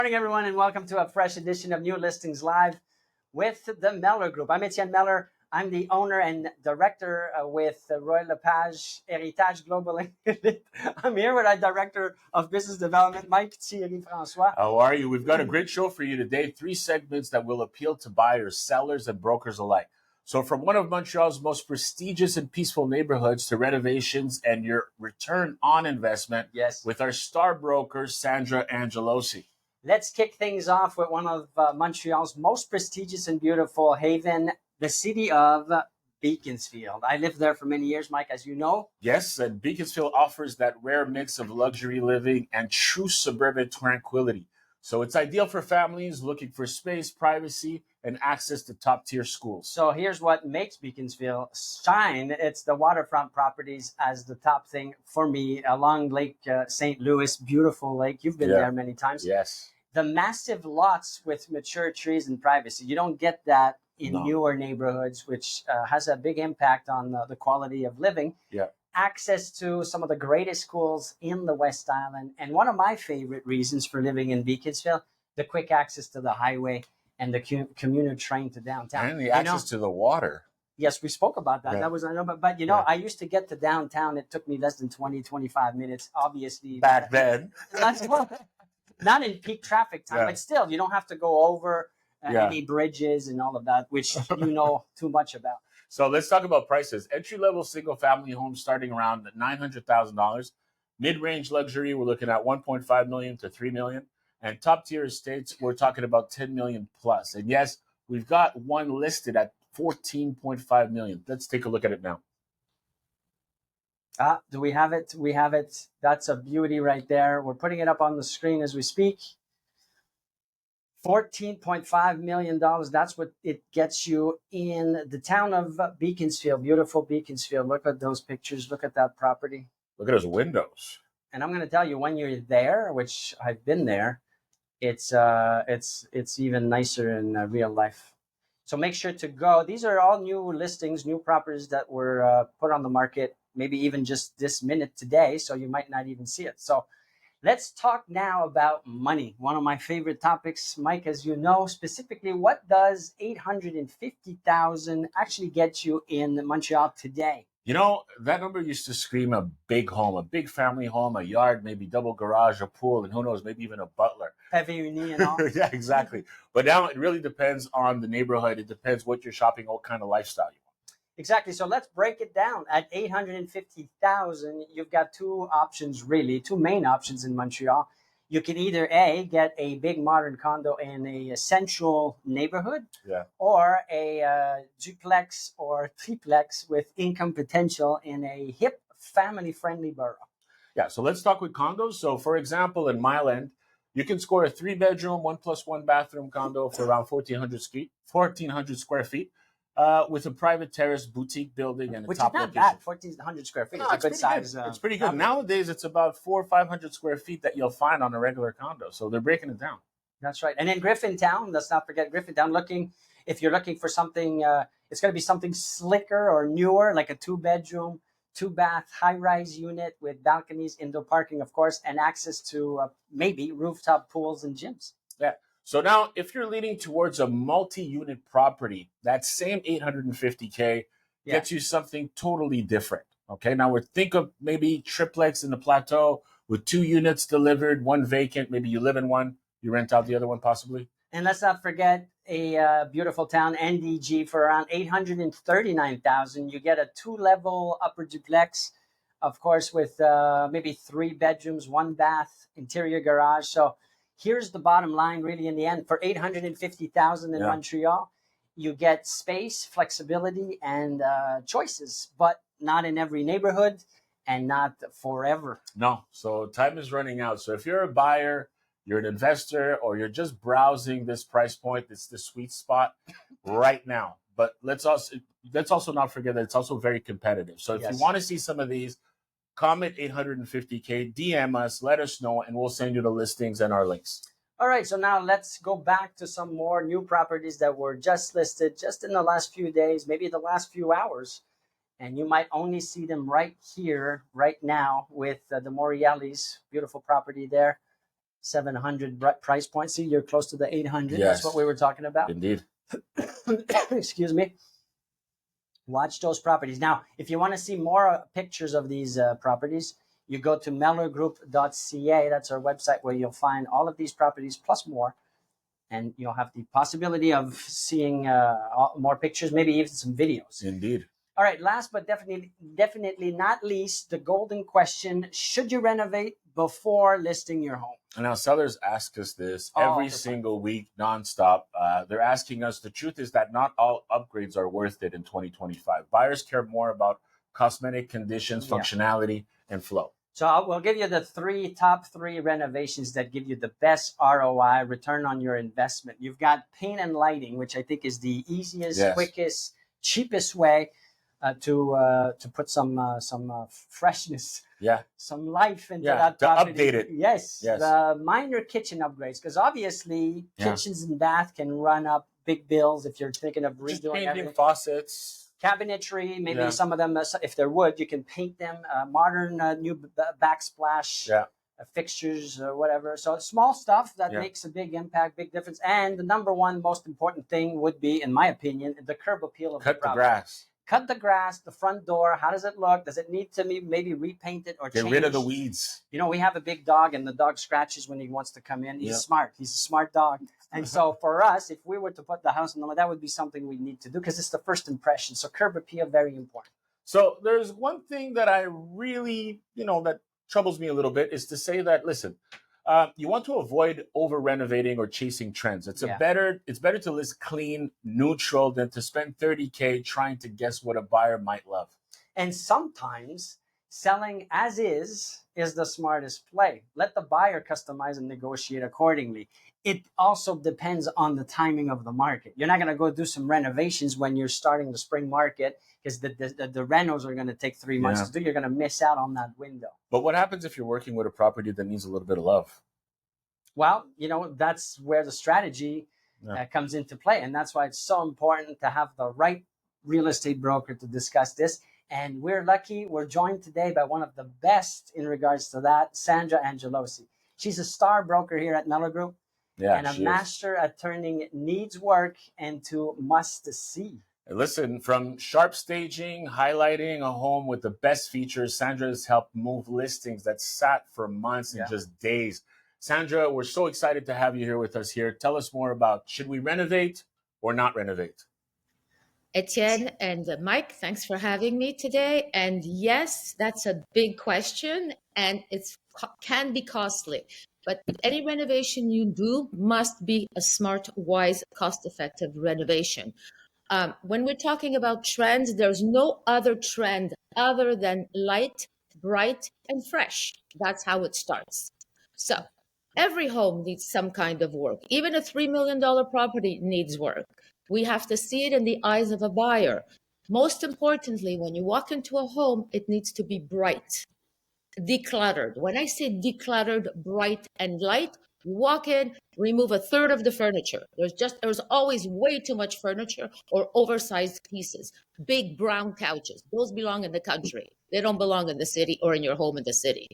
Morning, everyone, and welcome to a fresh edition of New Listings Live with the Mellor Group. I'm Etienne Mellor. I'm the owner and director with Royal Lepage Héritage Global Limited. I'm here with our director of business development, Mike Thierry François. How are you? We've got a great show for you today. 3 segments that will appeal to buyers, sellers, and brokers alike. So from one of Montreal's most prestigious and peaceful neighborhoods to renovations and your return on investment with our star broker, Sandra Angelozzi. Let's kick things off with one of Montreal's most prestigious and beautiful haven, the city of Beaconsfield. I lived there for many years, Mike, as you know. Yes, and Beaconsfield offers that rare mix of luxury living and true suburban tranquility. So it's ideal for families looking for space, privacy, and access to top-tier schools. So here's what makes Beaconsfield shine. It's the waterfront properties as the top thing for me along Lake St. Louis, beautiful lake. You've been there many times. Yes. The massive lots with mature trees and privacy. You don't get that in newer neighborhoods, which has a big impact on the quality of living. Yeah. Access to some of the greatest schools in the West Island. And one of my favorite reasons for living in Beaconsfield, the quick access to the highway and the commuter train to downtown. And the access to the water. Yes, we spoke about that. That was, but you know, I used to get to downtown. It took me less than 20, 25 minutes, obviously. Back then. Not in peak traffic time, but still, you don't have to go over any bridges and all of that, which you know too much about. So let's talk about prices. Entry-level single-family homes starting around $900,000. Mid-range luxury, we're looking at $1.5 million to $3 million. And top-tier estates, we're talking about $10 million plus. And yes, we've got one listed at $14.5 million. Let's take a look at it now. Do we have it? We have it. That's a beauty right there. We're putting it up on the screen as we speak. $14.5 million. That's what it gets you in the town of Beaconsfield. Beautiful Beaconsfield. Look at those pictures. Look at that property. Look at those windows. And I'm going to tell you, when you're there, which I've been there, it's even nicer in real life. So make sure to go. These are all new listings, new properties that were put on the market, maybe even just this minute today. So you might not even see it. So let's talk now about money. One of my favorite topics, Mike, as you know, specifically, what does $850,000 actually get you in Montreal today? You know, that number used to scream a big home, a big family home, a yard, maybe double garage, a pool, and who knows, maybe even a butler. Pavilion and all. Yeah, exactly. But now it really depends on the neighborhood. It depends what you're shopping, what kind of lifestyle you want. Exactly. So let's break it down. At $850,000, you've got two options, really, two main options in Montreal. You can either get a big modern condo in a central neighborhood, or a duplex or triplex with income potential in a hip, family-friendly borough. Yeah. So let's talk with condos. So, for example, in Mile End, you can score a 3-bedroom, 1+1 bathroom condo for around 1,400 square feet. With a private terrace boutique building and a top location. Which is not bad, 1,400 square feet. It's a good size. It's pretty good. Nowadays, it's about 400 or 500 square feet that you'll find on a regular condo. So they're breaking it down. That's right. And in Griffintown, let's not forget Griffintown. If you're looking for something, it's going to be something slicker or newer, like a 2-bedroom, 2-bath, high-rise unit with balconies, indoor parking, of course, and access to maybe rooftop pools and gyms. Yeah. So now, if you're leaning towards a multi-unit property, that same $850K gets you something totally different. Okay, now think of maybe triplex in the Plateau with 2 units delivered, 1 vacant. Maybe you live in one, you rent out the other one possibly. And let's not forget a beautiful town, NDG, for around $839,000. You get a 2-level upper duplex, of course, with maybe 3 bedrooms, 1 bath, interior garage. So here's the bottom line, really, in the end. For $850,000 in Montreal, you get space, flexibility, and choices, but not in every neighborhood and not forever. No. So time is running out. So if you're a buyer, you're an investor, or you're just browsing this price point, it's the sweet spot right now. But let's also not forget that it's also very competitive. So if you want to see some of these, comment 850K, DM us, let us know, and we'll send you the listings and our links. All right, so now let's go back to some more new properties that were just listed just in the last few days, maybe the last few hours. And you might only see them right here, right now, with the Montreal's beautiful property there. 700 price point. See, you're close to the 800. Yes. That's what we were talking about. Indeed. Excuse me. Watch those properties. Now, if you want to see more pictures of these properties, you go to mellorgroup.ca. That's our website where you'll find all of these properties plus more. And you'll have the possibility of seeing more pictures, maybe even some videos. Indeed. All right, last but definitely not least, the golden question: should you renovate before listing your home? And now sellers ask us this every single week, nonstop. They're asking us. The truth is that not all upgrades are worth it in 2025. Buyers care more about cosmetic conditions, functionality, and flow. So we'll give you the top three renovations that give you the best ROI, return on your investment. You've got paint and lighting, which I think is the easiest, quickest, cheapest way to put some freshness, some life into that property. To update it. Yes. The minor kitchen upgrades, because obviously kitchens and bath can run up big bills if you're thinking of redoing everything. Faucets. Cabinetry, maybe some of them, if they're wood, you can paint them. Modern new backsplash fixtures or whatever. So small stuff that makes a big impact, big difference. And the number one most important thing would be, in my opinion, the curb appeal of the property. Cut the grass. Cut the grass, the front door. How does it look? Does it need to be maybe repainted or Get changed? rid of the weeds. You know, we have a big dog, and the dog scratches when he wants to come in. He's smart. He's a smart dog. And so for us, if we were to put the house on the market, that would be something we need to do because it's the first impression. So curb appeal, very important. So there's one thing that I really, that troubles me a little bit is to say that, listen, you want to avoid over renovating or chasing trends. It's better to list clean, neutral than to spend $30,000 trying to guess what a buyer might love. And sometimes selling as is the smartest play. Let the buyer customize and negotiate accordingly. It also depends on the timing of the market. You're not going to go do some renovations when you're starting the spring market because the renos are going to take 3 months to do. You're going to miss out on that window. But what happens if you're working with a property that needs a little bit of love? Well, that's where the strategy comes into play. And that's why it's so important to have the right real estate broker to discuss this. And we're lucky. We're joined today by one of the best in regards to that, Sandra Angelozzi. She's a star broker here at Mellor Group and a master at turning needs work into must-see. Listen, from sharp staging, highlighting a home with the best features, Sandra has helped move listings that sat for months and just days. Sandra, we're so excited to have you here with us here. Tell us more about, should we renovate or not renovate? Etienne and Mike, thanks for having me today. And yes, that's a big question and it can be costly. But any renovation you do must be a smart, wise, cost-effective renovation. When we're talking about trends, there's no other trend other than light, bright, and fresh. That's how it starts. So every home needs some kind of work. Even a $3 million property needs work. We have to see it in the eyes of a buyer. Most importantly, when you walk into a home, it needs to be bright, decluttered. When I say decluttered, bright, and light, you walk in, remove a third of the furniture. There's always way too much furniture or oversized pieces. Big brown couches. Those belong in the country. They don't belong in the city or in your home in the city.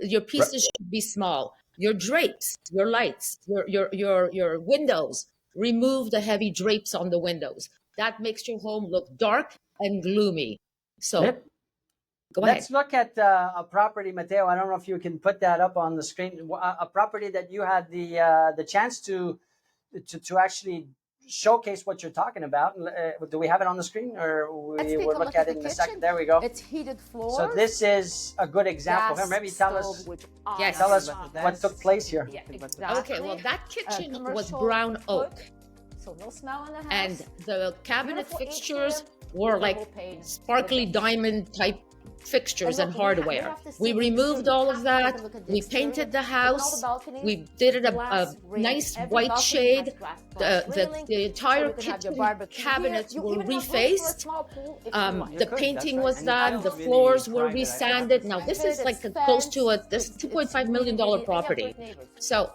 Your pieces should be small. Your drapes, your lights, your windows. Remove the heavy drapes on the windows. That makes your home look dark and gloomy. So go ahead. Let's look at a property, Matteo. I don't know if you can put that up on the screen. A property that you had the chance to actually showcase what you're talking about. Do we have it on the screen, or we'll look at it in a second? There we go. It's heated floors. So this is a good example. Maybe tell us what took place here. Yeah, exactly. Okay, well, that kitchen was brown oak. So no smell in the house. And the cabinet Beautiful fixtures atrium, were like sparkly diamond type fixtures and hardware. We removed all of that. We painted the house. We did it a nice white shade. The entire kitchen cabinets were refaced. The painting was done. The floors were resanded. Now this is like close to this $2.5 million property. So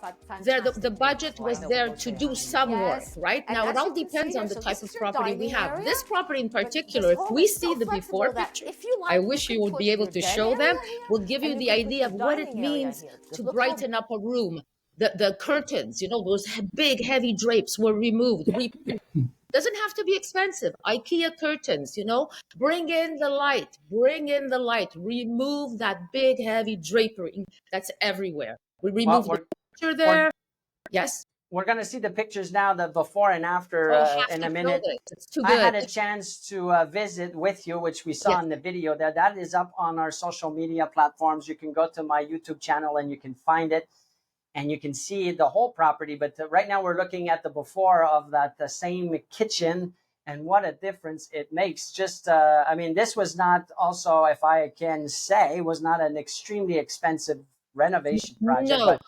the budget was there to do some work, right? Now it all depends on the type of property we have. This property in particular, if we see the before picture, I wish you we would be able to show them. We'll give you the idea of what it means to brighten up a room. The curtains, you know, those big, heavy drapes were removed. Doesn't have to be expensive. IKEA curtains, you know, bring in the light, remove that big, heavy drapery that's everywhere. We remove the picture there. Yes. We're going to see the pictures now, the before and after in a minute. It's too good. I had a chance to visit with you, which we saw in the video there. That is up on our social media platforms. You can go to my YouTube channel and you can find it and you can see the whole property. But right now we're looking at the before of that the same kitchen and what a difference it makes. Just, I mean, this was not also, if I can say, was not an extremely expensive renovation project. No. But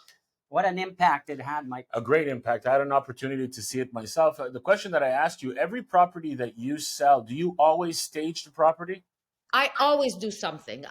what an impact it had, Mike. A great impact. I had an opportunity to see it myself. The question that I asked you, every property that you sell, do you always stage the property? I always do something.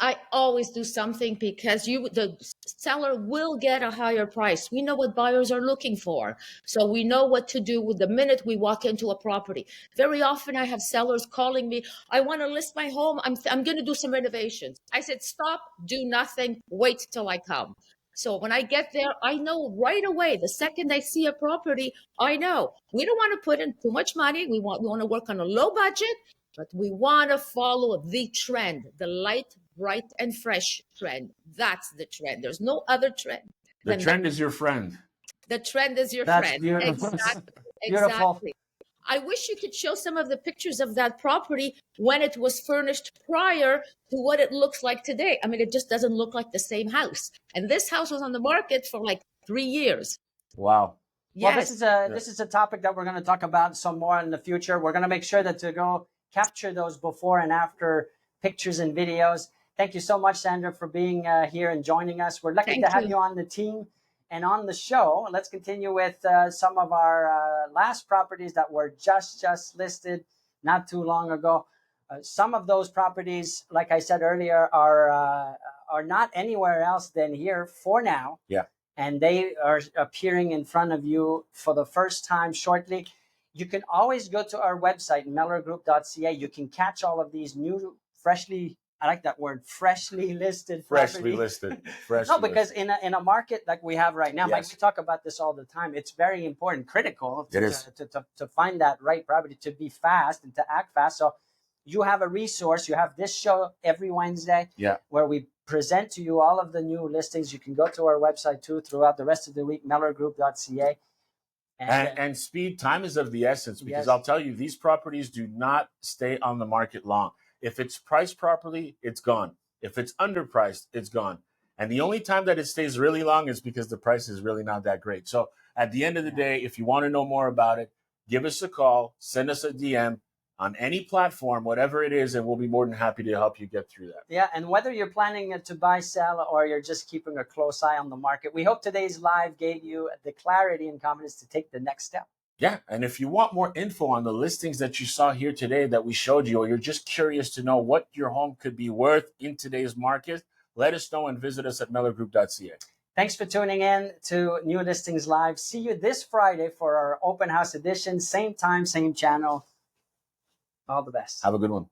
Because the seller will get a higher price. We know what buyers are looking for. So we know what to do with the minute we walk into a property. Very often I have sellers calling me, I want to list my home. I'm going to do some renovations. I said, stop, do nothing, wait till I come. So when I get there, I know right away, the second I see a property, I know we don't want to put in too much money. We want to work on a low budget, but we want to follow the trend, the light, bright, and fresh trend. That's the trend. There's no other trend. The trend is your friend. The trend is your friend. Beautiful. Exactly. Beautiful. Exactly. I wish you could show some of the pictures of that property when it was furnished prior to what it looks like today. I mean, it just doesn't look like the same house. And this house was on the market for like 3 years. Wow. Yes. Well, this is a topic that we're going to talk about some more in the future. We're going to make sure that to go capture those before and after pictures and videos. Thank you so much, Sandra, for being here and joining us. We're lucky to have you on the team. And on the show, let's continue with some of our last properties that were just listed not too long ago. Some of those properties, like I said earlier, are not anywhere else than here for now. Yeah. And they are appearing in front of you for the first time shortly. You can always go to our website, mellorgroup.ca. You can catch all of these new, I like that word, freshly listed. Freshly listed. No, because in a market like we have right now, Yes. Mike, we talk about this all the time. It's very important, critical to find that right property, to be fast and to act fast. So you have a resource. You have this show every Wednesday where we present to you all of the new listings. You can go to our website too throughout the rest of the week, mellorgroup.ca. And speed, time is of the essence, because I'll tell you, these properties do not stay on the market long. If it's priced properly, it's gone. If it's underpriced, it's gone. And the only time that it stays really long is because the price is really not that great. So at the end of the day, if you want to know more about it, give us a call, send us a DM on any platform, whatever it is, and we'll be more than happy to help you get through that. Yeah, and whether you're planning to buy, sell, or you're just keeping a close eye on the market, we hope today's live gave you the clarity and confidence to take the next step. Yeah, and if you want more info on the listings that you saw here today that we showed you, or you're just curious to know what your home could be worth in today's market, let us know and visit us at mellorgroup.ca. Thanks for tuning in to New Listings Live. See you this Friday for our open house edition. Same time, same channel. All the best. Have a good one.